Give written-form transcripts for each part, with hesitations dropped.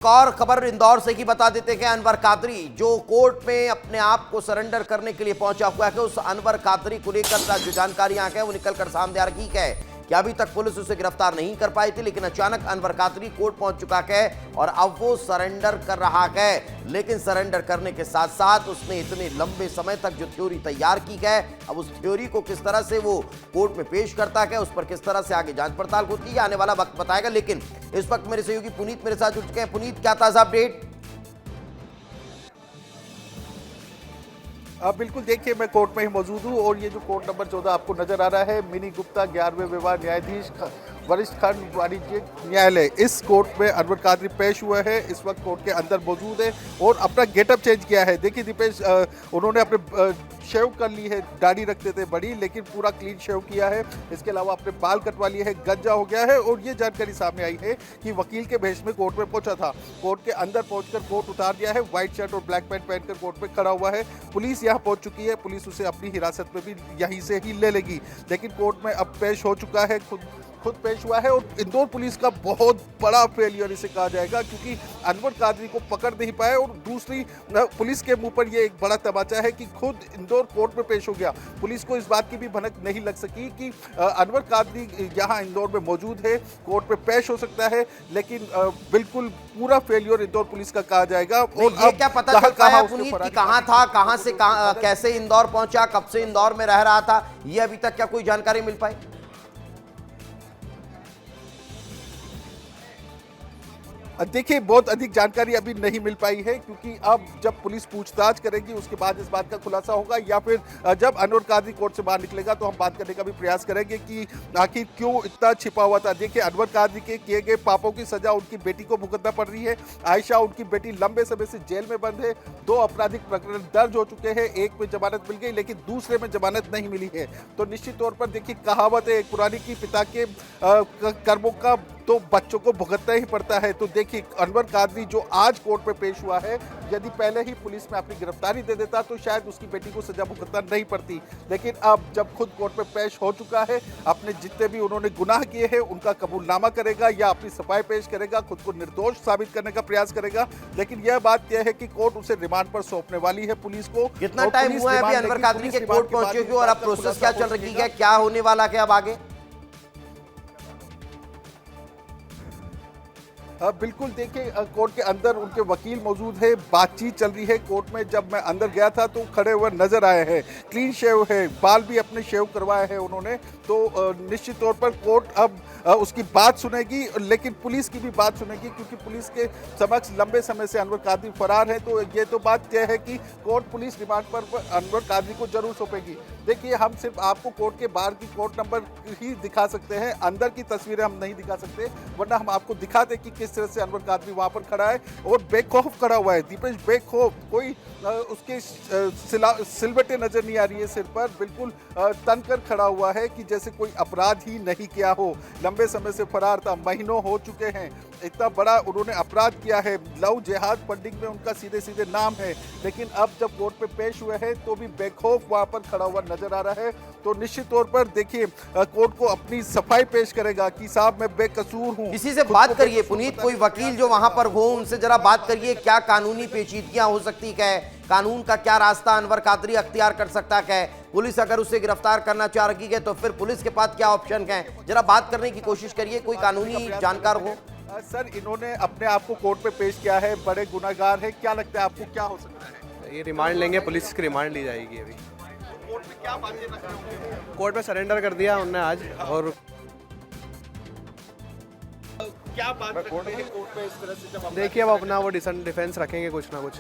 और खबर इंदौर से ही बता देते हैं। अनवर कादरी जो कोर्ट में अपने आप को सरेंडर करने के लिए पहुंचा हुआ है, उस अनवर कादरी को लेकर जो जानकारियां हैं वो निकलकर सामने आ रही है कि अभी तक पुलिस उसे गिरफ्तार नहीं कर पाई थी, लेकिन अचानक अनवर कादरी कोर्ट पहुंच चुका है और अब वो सरेंडर कर रहा है। लेकिन सरेंडर करने के साथ साथ उसने इतने लंबे समय तक जो थ्योरी तैयार की है, अब उस थ्योरी को किस तरह से वो कोर्ट में पेश करता है, उस पर किस तरह से आगे जांच पड़ताल होती है, आने वाला वक्त बताएगा। लेकिन इस वक्त मेरे सहयोगी पुनीत मेरे साथ जुड़ चुके हैं। पुनीत, क्या ताजा अपडेट? बिल्कुल, देखिए मैं कोर्ट में ही मौजूद हूँ और ये जो कोर्ट नंबर 14 आपको नजर आ रहा है, मिनी गुप्ता 11वें विभाग न्यायाधीश वरिष्ठ खंड वाणिज्यिक न्यायालय, इस कोर्ट में अनवर कादरी पेश हुआ है। इस वक्त कोर्ट के अंदर मौजूद है और अपना गेटअप चेंज किया है। देखिए दीपेश, उन्होंने अपने शेव कर ली है, दाढ़ी रखते थे बड़ी, लेकिन पूरा क्लीन शेव किया है। इसके अलावा अपने बाल कटवा लिए है, गंजा हो गया है और ये जानकारी सामने आई है कि वकील के भेष में कोर्ट में पहुंचा था। कोर्ट के अंदर पहुंचकर कोट उतार दिया है, व्हाइट शर्ट और ब्लैक पैंट पहनकर कोर्ट में खड़ा हुआ है। पुलिस यहाँ पहुंच चुकी है, पुलिस उसे अपनी हिरासत में भी यहीं से ही ले लेगी। लेकिन कोर्ट में अब पेश हो चुका है, खुद पेश हुआ है और इंदौर पुलिस का बहुत बड़ा फेलियर इसे कहा जाएगा, क्योंकि अनवर कादरी को पकड़ नहीं पाए। और दूसरी, पुलिस के मुंह पर यह एक बड़ा तमाचा है कि खुद इंदौर कोर्ट में पेश हो गया। पुलिस को इस बात की भी भनक नहीं लग सकी कि अनवर कादरी यहाँ इंदौर में मौजूद है, कोर्ट में पेश हो सकता है, लेकिन बिल्कुल पूरा फेलियर इंदौर पुलिस का कहा जाएगा। और ये क्या पता चल पाया पुनीत कि कहां था, कहां से कैसे इंदौर पहुंचा, कब से इंदौर में रह रहा था, ये अभी तक क्या कोई जानकारी मिल पाई? देखिए, बहुत अधिक जानकारी अभी नहीं मिल पाई है, क्योंकि अब जब पुलिस पूछताछ करेगी उसके बाद इस बात का खुलासा होगा, या फिर जब अनवर कादरी कोर्ट से बाहर निकलेगा तो हम बात करने का भी प्रयास करेंगे कि आखिर क्यों इतना छिपा हुआ था। देखिए, अनवर कादरी के किए गए पापों की सजा उनकी बेटी को भुगतना पड़ रही है। आयशा, उनकी बेटी, लंबे समय से जेल में बंद है। 2 आपराधिक प्रकरण दर्ज हो चुके हैं, एक में जमानत मिल गई लेकिन दूसरे में जमानत नहीं मिली है। तो निश्चित तौर पर देखिए, कहावत है एक पुरानी की पिता के कर्मों का तो बच्चों को भुगतना ही पड़ता है। तो देखिए, अनवर कादरी जो आज कोर्ट में पेश हुआ है, यदि पहले ही पुलिस में अपनी गिरफ्तारी दे देता तो शायद उसकी बेटी को सजा भुगतना नहीं पड़ती। लेकिन अब जब खुद कोर्ट में पेश हो चुका है, अपने जितने भी उन्होंने गुनाह किए हैं उनका कबूलनामा करेगा या अपनी सफाई पेश करेगा, खुद को निर्दोष साबित करने का प्रयास करेगा। लेकिन यह बात यह है कि कोर्ट उसे रिमांड पर सौंपने वाली है पुलिस को। कितना टाइम हुआ है अभी अनवर कादरी के कोर्ट पहुंचे हुए और अब प्रोसेस क्या चल रही है, क्या होने वाला है अब आगे? बिल्कुल, देखिए कोर्ट के अंदर उनके वकील मौजूद है, बातचीत चल रही है। कोर्ट में जब मैं अंदर गया था तो खड़े हुए नजर आए हैं, क्लीन शेव है, बाल भी अपने शेव करवाए हैं उन्होंने। तो निश्चित तौर पर कोर्ट अब उसकी बात सुनेगी, लेकिन पुलिस की भी बात सुनेगी, क्योंकि पुलिस के समक्ष लंबे समय से अनवर कादरी फरार है। तो ये तो बात तय है कि कोर्ट पुलिस रिमांड पर अनवर कादरी को जरूर सौंपेगी। देखिए, हम सिर्फ आपको कोर्ट के बाहर की कोर्ट नंबर ही दिखा सकते हैं, अंदर की तस्वीरें हम नहीं दिखा सकते, वरना हम आपको दिखाते कि किस तरह से अनवर कादरी वहां पर खड़ा है और बेखौफ खड़ा हुआ है। दीपेश, बेखौफ, कोई उसके सिलवटें नजर नहीं आ रही है सिर पर, बिल्कुल तन कर खड़ा हुआ है कि जैसे कोई अपराध ही नहीं किया हो। लंबे समय से फरार था, महीनों हो चुके हैं, इतना बड़ा उन्होंने अपराध किया है, लव जिहाद फंडिंग में उनका सीधे सीधे नाम है। लेकिन अब जब कोर्ट पे पेश हुए हैं तो भी बेखौफ वहां पर खड़ा हुआ नजर आ रहा है। तो निश्चित तौर पर देखिए, कोर्ट को अपनी सफाई पेश करेगा कि साहब मैं बेकसूर हूं। किसी से बात करिए पुनीत, कोई वकील जो वहां पर हो उनसे जरा बात करिए, क्या कानूनी पेचीदगियां हो सकती है, कानून का क्या रास्ता अनवर कादरी अख्तियार कर सकता है, पुलिस अगर उसे गिरफ्तार करना चाह रही है तो फिर पुलिस के पास क्या ऑप्शन है, जरा बात करने की कोशिश करिए, कोई कानूनी जानकार हो। सर, इन्होंने अपने आप को कोर्ट पे पेश किया है, बड़े गुनाहगार है, क्या लगता है आपको क्या हो सकता है? ये रिमांड लेंगे, पुलिस की रिमांड ली जाएगी। अभी कोर्ट में क्या बातें रख रहे होंगे? कोर्ट में सरेंडर कर दिया उन्होंने आज। और क्या बात रख रहे हैं कोर्ट में इस तरह से? जब देखिए, अब अपना वो डिफेंस रखेंगे कुछ ना कुछ,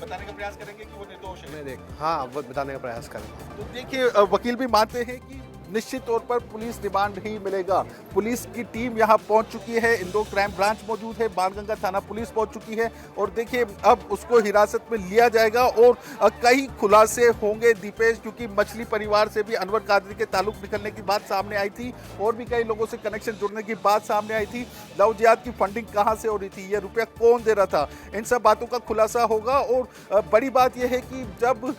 बताने का प्रयास करेंगे कि वो निर्दोष है। हाँ, वो बताने का प्रयास करेंगे। तो देखिए, वकील भी मानते हैं कि निश्चित तौर पर पुलिस रिमांड ही मिलेगा। पुलिस की टीम यहां पहुंच चुकी है, इंदौर क्राइम ब्रांच मौजूद है, बाणगंगा थाना पुलिस पहुंच चुकी है और देखिए अब उसको हिरासत में लिया जाएगा और कई खुलासे होंगे दीपेश, क्योंकि मछली परिवार से भी अनवर कादरी के ताल्लुक निकलने की बात सामने आई थी और भी कई लोगों से कनेक्शन जुड़ने की बात सामने आई थी। लव जिहाद की फंडिंग कहां से हो रही थी, ये रुपया कौन दे रहा था, इन सब बातों का खुलासा होगा। और बड़ी बात यह है कि जब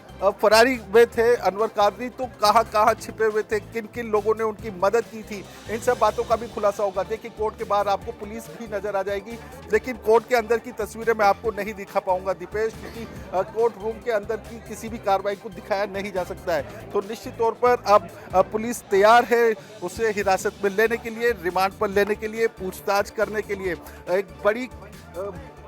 फरारी में थे अनवर कादरी तो कहां छिपे हुए थे, किन किन लोगों ने उनकी मदद की थी, इन सब बातों का भी खुलासा होगा। देखिए कोर्ट के बाहर आपको पुलिस भी नजर आ जाएगी, लेकिन कोर्ट के अंदर की तस्वीरें मैं आपको नहीं दिखा पाऊंगा दीपेश, क्योंकि कोर्ट रूम के अंदर की किसी भी कार्रवाई को दिखाया नहीं जा सकता है। तो निश्चित तौर पर अब पुलिस तैयार है उसे हिरासत में लेने के लिए, रिमांड पर लेने के लिए, पूछताछ करने के लिए। एक बड़ी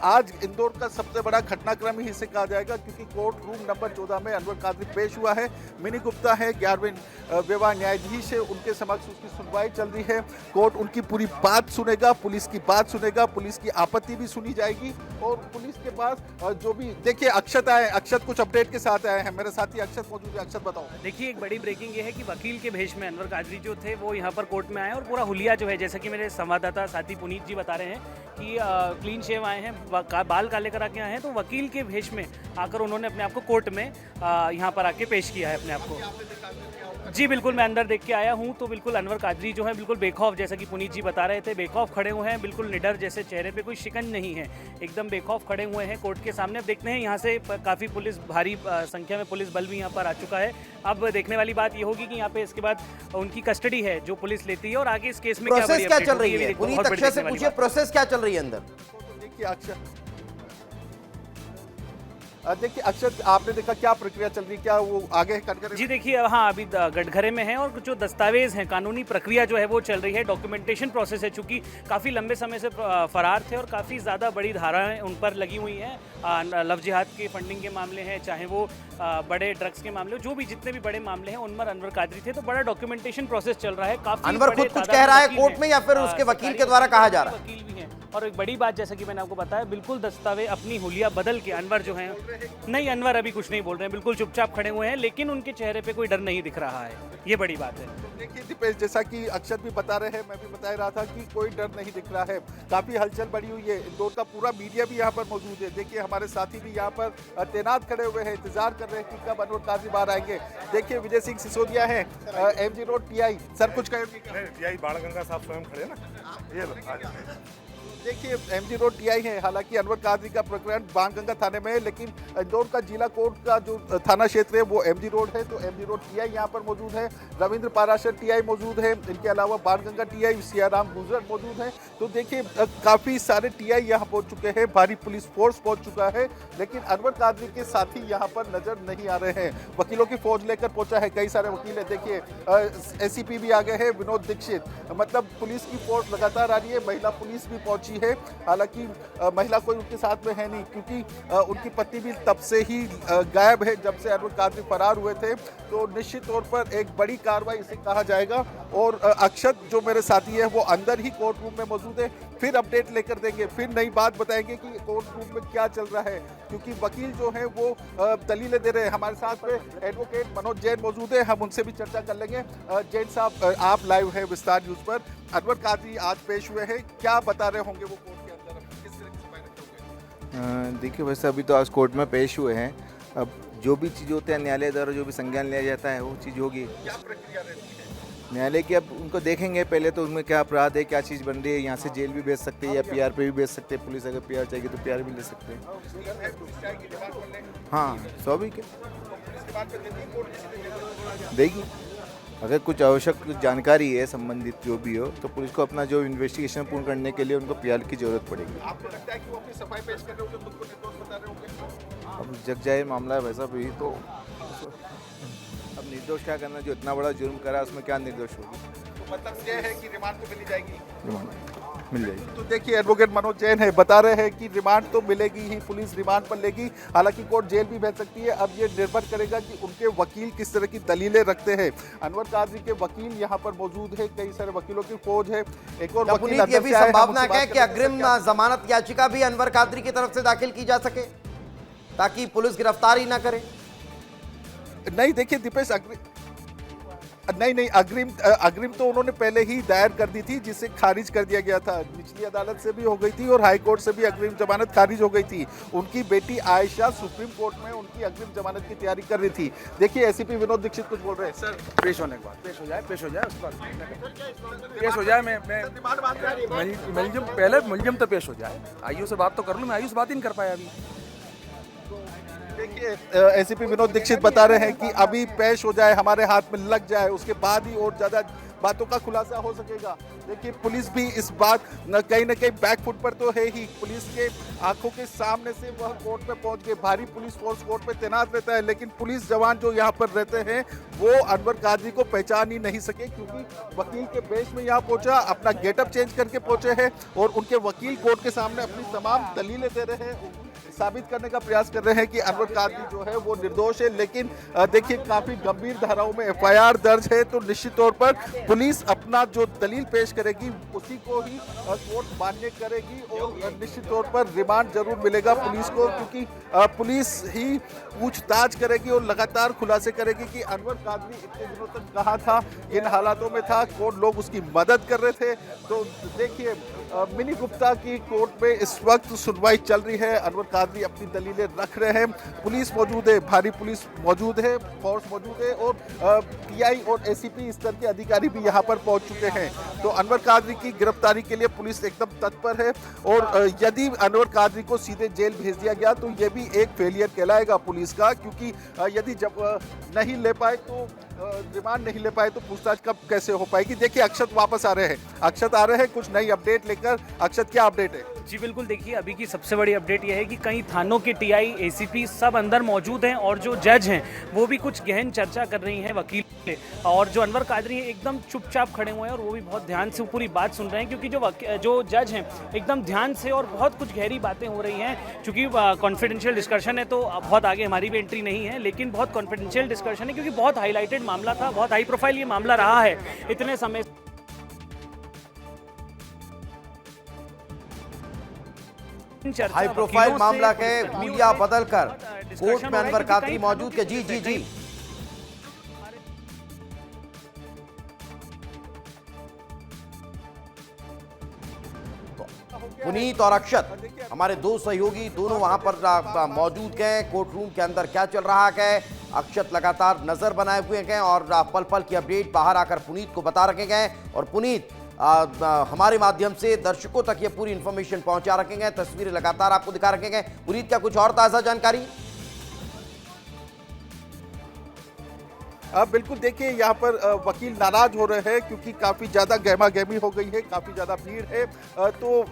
आज इंदौर का सबसे बड़ा घटनाक्रम ही इसे कहा जाएगा, क्योंकि कोर्ट रूम नंबर 14 में अनवर कादरी पेश हुआ है। मिनी गुप्ता है, 11वें विभाग न्यायाधीश है, उनके समक्ष उसकी सुनवाई चल रही है। कोर्ट उनकी पूरी बात सुनेगा, पुलिस की बात सुनेगा, पुलिस की आपत्ति भी सुनी जाएगी और पुलिस के पास जो भी, देखिए अक्षत आए, अक्षत कुछ अपडेट के साथ आए हैं, मेरे साथी अक्षत मौजूद है। अक्षत बताओ। देखिए एक बड़ी ब्रेकिंग ये है कि वकील के भेष में अनवर कादरी जो थे वो यहाँ पर कोर्ट में आए और पूरा हुलिया जो है, जैसा कि मेरे संवाददाता साथी पुनीत जी बता रहे हैं कि क्लीन शेव आए हैं, बाल काले करा के आए हैं, तो वकील के भेष में आकर उन्होंने अपने आप को कोर्ट में यहाँ पर आके पेश किया है अपने आप को। जी बिल्कुल, मैं अंदर देख के आया हूँ तो बिल्कुल अनवर कादरी जो है बिल्कुल बेखौफ, जैसा कि पुनीत जी बता रहे थे, बेखौफ खड़े हुए हैं, बिल्कुल निडर, जैसे चेहरे पे कोई शिकन नहीं है, एकदम बेखौफ खड़े हुए हैं कोर्ट के सामने। अब देखते हैं, यहाँ से काफ़ी पुलिस, भारी संख्या में पुलिस बल भी यहाँ पर आ चुका है। अब देखने वाली बात ये होगी कि यहाँ पे इसके बाद उनकी कस्टडी है जो पुलिस लेती है और आगे इस केस में प्रोसेस क्या चल रही है? पुनीत अक्षय से पूछिए, प्रोसेस क्या चल रही है अंदर? देखिए देखिए अक्षत, आपने देखा क्या प्रक्रिया चल रही है, क्या वो आगे कटघरे? जी देखिए, हाँ अभी गटघरे में है और जो दस्तावेज हैं, कानूनी प्रक्रिया जो है वो चल रही है, डॉक्यूमेंटेशन प्रोसेस है, चूंकि काफ़ी लंबे समय से फरार थे और काफ़ी ज़्यादा बड़ी धाराएं उन पर लगी हुई हैं। लव जिहाद के फंडिंग के मामले हैं, चाहे वो बड़े ड्रग्स के मामले, जो भी जितने भी बड़े मामले हैं उन पर अनवर कादरी थे, तो बड़ा डॉक्यूमेंटेशन प्रोसेस चल रहा है। काफी अनवर खुद कुछ कह रहा है कोर्ट में या फिर उसके वकील के द्वारा कहा जा रहा है? वकील भी हैं और एक बड़ी बात, जैसा कि मैंने आपको बताया, बिल्कुल दस्तावेज अपनी हुलिया बदल के अनवर जो हैं, नहीं अनवर अभी कुछ नहीं बोल रहे हैं, बिल्कुल चुपचाप खड़े हुए हैं, लेकिन उनके चेहरे पे कोई डर नहीं दिख रहा है, ये बड़ी बात है। देखिए दीपेश, जैसा कि अक्षत भी बता रहे हैं, मैं भी बता रहा था कि कोई डर नहीं दिख रहा है, काफी हलचल बढ़ी हुई है। इंदौर का पूरा मीडिया भी यहाँ पर मौजूद है। देखिए हमारे साथी भी यहाँ पर तैनात खड़े हुए हैं, इंतजार कर रहे हैं कि कब अनवर कादरी बाहर आएंगे। देखिए विजय सिंह सिसोदिया है, MG रोड TI, सर कुछ कहें? TI बाणगंगा साहब स्वयं खड़े ना, ये लो। देखिए MG रोड TI है, हालांकि अनवर कादरी का प्रकरण बाणगंगा थाने में है, लेकिन इंदौर का जिला कोर्ट का जो थाना क्षेत्र है वो MG रोड है, तो MG रोड TI यहाँ पर मौजूद है। रविंद्र पाराशर TI मौजूद है, इनके अलावा बाणगंगा TI सियाराम गुजर मौजूद है। तो देखिए काफ़ी सारे TI यहाँ पहुँच चुके हैं, भारी पुलिस फोर्स पहुँच चुका है, लेकिन अनवर कादरी के साथी यहाँ पर नजर नहीं आ रहे हैं। वकीलों की फौज लेकर पहुँचा है, कई सारे वकील है। देखिए ACP भी आ गए हैं, विनोद दीक्षित, मतलब पुलिस की फोर्स लगातार आ रही है, महिला पुलिस भी पहुंची है। हालांकि महिला कोई उनके साथ में है नहीं, क्योंकि उनकी पत्नी भी तब से ही गायब है, जब से अनवर कादरी फरार हुए थे। तो निश्चित तौर पर एक बड़ी कार्रवाई इसे कहा जाएगा। और अक्षत जो मेरे साथी है वो अंदर ही कोर्ट रूम में मौजूद है, फिर अपडेट लेकर देंगे, फिर नई बात बताएंगे कि कोर्ट रूम में क्या चल रहा है, क्योंकि वकील जो है वो दलीलें दे रहे हैं। हमारे साथ में एडवोकेट मनोज जैन मौजूद है, हम उनसे भी चर्चा कर लेंगे। जैन साहब, आप लाइव है विस्तार न्यूज पर, अनवर कादरी आज पेश हुए हैं, क्या बता रहे होंगे वो कोर्ट के अंदर, किस तरह की सफाई रखते होंगे? देखिए वैसे अभी तो आज कोर्ट में पेश हुए हैं, अब जो भी चीज़ होते हैं न्यायालय द्वारा जो भी संज्ञान लिया जाता है वो चीज़ होगी। क्या प्रक्रिया रहती है? न्यायालय की अब उनको देखेंगे पहले तो, उनमें क्या अपराध है, क्या चीज़ बन रही है, यहाँ से जेल भी भेज सकते हैं या PR पे भी भेज सकते हैं। पुलिस अगर PR चाहिए तो PR भी ले सकते हैं। हाँ स्वाभाविक है, देगी। अगर कुछ आवश्यक जानकारी है संबंधित जो भी हो तो पुलिस को अपना जो इन्वेस्टिगेशन पूर्ण करने के लिए उनको PR की जरूरत पड़ेगी। आपको लगता है कि वो अपनी सफाई पेश कर रहे होंगे, खुद को निर्दोष बता रहे होंगे? अब जग जाहिर मामला है वैसा भी, तो अब निर्दोष क्या करना, जो इतना बड़ा जुर्म करा उसमें क्या निर्दोष होगी? तो मतलब ये है कि रिमांड तो मिली जाएगी? रिमांड मिल जाएगी। तो देखिए एडवोकेट मनोज जैन है, बता रहे हैं कि रिमांड तो मिलेगी ही, पुलिस रिमांड पर लेगी, हालांकि कोर्ट जेल भी भेज सकती है। अब ये निर्भर करेगा कि उनके वकील किस तरह की दलीलें रखते हैं। अनवर कादरी के वकील यहाँ पर मौजूद है, कई सारे वकीलों की फौज है। एक और वकील ये भी संभावना है कि अग्रिम जमानत याचिका भी अनवर कादरी की तरफ से दाखिल की जा सके ताकि पुलिस गिरफ्तारी ना करे? नहीं देखिए दीपेश, नहीं अग्रिम तो उन्होंने पहले ही दायर कर दी थी, जिसे खारिज कर दिया गया था। निचली अदालत से भी हो गई थी और हाई कोर्ट से भी अग्रिम जमानत खारिज हो गई थी। उनकी बेटी आयशा सुप्रीम कोर्ट में उनकी अग्रिम जमानत की तैयारी कर रही थी। देखिए ACP विनोद दीक्षित कुछ बोल रहे हैं। सर पेश होने के बाद पेश हो जाए उसके बाद पेश हो जाए। मैं मुलजिम, पहले मुलजिम तो पेश हो जाए। आईओ से बात तो कर लूँ, मैं आईओ से बात ही नहीं कर पाया अभी। देखिए एसीपी विनोद दीक्षित बता रहे हैं कि अभी पेश हो जाए, हमारे हाथ में लग जाए, उसके बाद ही और ज्यादा बातों का खुलासा हो सकेगा। देखिए पुलिस भी इस बात न कहीं बैक फुट पर तो है ही। पुलिस के आंखों के सामने से वह कोर्ट में पहुंच गए। भारी पुलिस फोर्स कोर्ट में तैनात रहता है, लेकिन पुलिस जवान जो यहाँ पर रहते हैं वो अनवर कादरी को पहचान ही नहीं सके, क्योंकि वकील के बेश में यहाँ पहुंचा, अपना गेटअप चेंज करके पहुंचे हैं और उनके वकील कोर्ट के सामने अपनी तमाम दलीलें दे रहे हैं, साबित करने का प्रयास कर रहे हैं कि अनवर कादरी जो है वो निर्दोष है। लेकिन देखिए काफी गंभीर धाराओं में एफआईआर दर्ज है, तो निश्चित तौर पर पुलिस अपना जो दलील पेश करेगी उसी को ही कोर्ट मान्य करेगी और निश्चित तौर पर रिमांड जरूर मिलेगा पुलिस को, क्योंकि पुलिस ही पूछताछ करेगी और लगातार खुलासे करेगी कि अनवर कादरी इतने दिनों तक कहाँ था, इन हालातों में था, कौन लोग उसकी मदद कर रहे थे। तो देखिए मिनी गुप्ता की कोर्ट में इस वक्त सुनवाई चल रही है। अनवर कादरी अपनी दलीलें रख रहे हैं, पुलिस मौजूद है, भारी पुलिस मौजूद है, फोर्स मौजूद है और पीआई और एसीपी स्तर के अधिकारी भी यहाँ पर पहुंच चुके हैं। तो अनवर कादरी की गिरफ्तारी के लिए पुलिस एकदम तत्पर है और यदि अनवर कादरी को सीधे जेल भेज दिया गया तो ये भी एक फेलियर कहलाएगा पुलिस का, क्योंकि यदि जब नहीं ले पाए तो रिमांड नहीं ले पाए तो पूछताछ कब कैसे हो पाएगी। देखिए अक्षत वापस आ रहे हैं, अक्षत आ रहे हैं कुछ नई अपडेट लेकर। अक्षत क्या अपडेट है? जी बिल्कुल, देखिए अभी की सबसे बड़ी अपडेट यह है कि कई थानों के टीआई एसीपी सब अंदर मौजूद हैं और जो जज हैं वो भी कुछ गहन चर्चा कर रही हैं वकील से, और जो अनवर कादरी है एकदम चुपचाप खड़े हुए हैं और वो भी बहुत ध्यान से पूरी बात सुन रहे हैं, क्योंकि जो जज हैं एकदम ध्यान से और बहुत कुछ गहरी बातें हो रही हैं। चूँकि कॉन्फिडेंशियल डिस्कशन है तो बहुत आगे हमारी भी एंट्री नहीं है, लेकिन बहुत कॉन्फिडेंशियल डिस्कशन है क्योंकि बहुत हाईलाइटेड मामला था, बहुत हाई प्रोफाइल ये मामला रहा है इतने समय। हाई प्रोफाइल मामला के हुलिया बदलकर कोर्ट में अनवर कादरी मौजूद के। जी जी जी पुनीत और अक्षत हमारे दो सहयोगी दोनों वहां पर मौजूद गए। कोर्ट रूम के अंदर क्या चल रहा है, अक्षत लगातार नजर बनाए हुए गए और पल पल की अपडेट बाहर आकर पुनीत को बता रखे गए और पुनीत हमारे माध्यम से दर्शकों तक ये पूरी इंफॉर्मेशन पहुंचा रखे गए, तस्वीरें लगातार आपको दिखा रखे गए। पुनीत क्या कुछ और ताजा जानकारी? बिल्कुल, देखिए यहाँ पर वकील नाराज हो रहे हैं क्योंकि काफ़ी ज़्यादा गहमा गहमी हो गई है, काफ़ी ज़्यादा भीड़ है, तो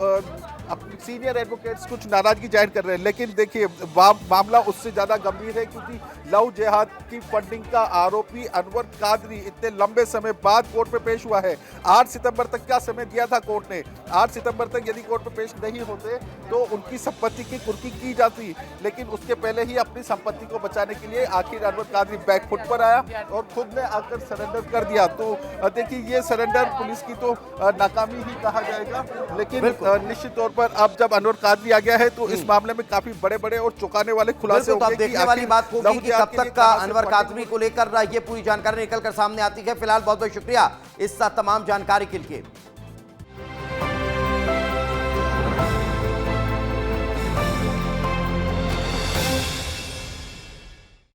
सीनियर एडवोकेट्स कुछ नाराज़गी जाहिर कर रहे हैं। लेकिन देखिए मामला उससे ज़्यादा गंभीर है क्योंकि लव जिहाद की फंडिंग का आरोपी अनवर कादरी इतने लंबे समय बाद कोर्ट में पेश हुआ है। 8 सितंबर तक का समय दिया था कोर्ट ने। 8 सितंबर तक यदि कोर्ट में पेश नहीं होते तो उनकी संपत्ति की कुर्की की जाती, लेकिन उसके पहले ही अपनी संपत्ति को बचाने के लिए आखिर अनवर कादरी बैकफुट पर आया और खुद ने आकर सरेंडर कर दिया। तो देखिए ये सरेंडर पुलिस की तो नाकामी ही कहा जाएगा, लेकिन निश्चित तौर पर अब जब अनवर कादरी आ गया है तो इस मामले में काफी बड़े-बड़े और चौंकाने वाले खुलासे होंगे। देखने वाली बात होगी कि कब तक का अनवर कादरी को लेकर ये पूरी जानकारी निकल कर सामने आती है। फिलहाल बहुत बहुत शुक्रिया इस तमाम जानकारी के लिए।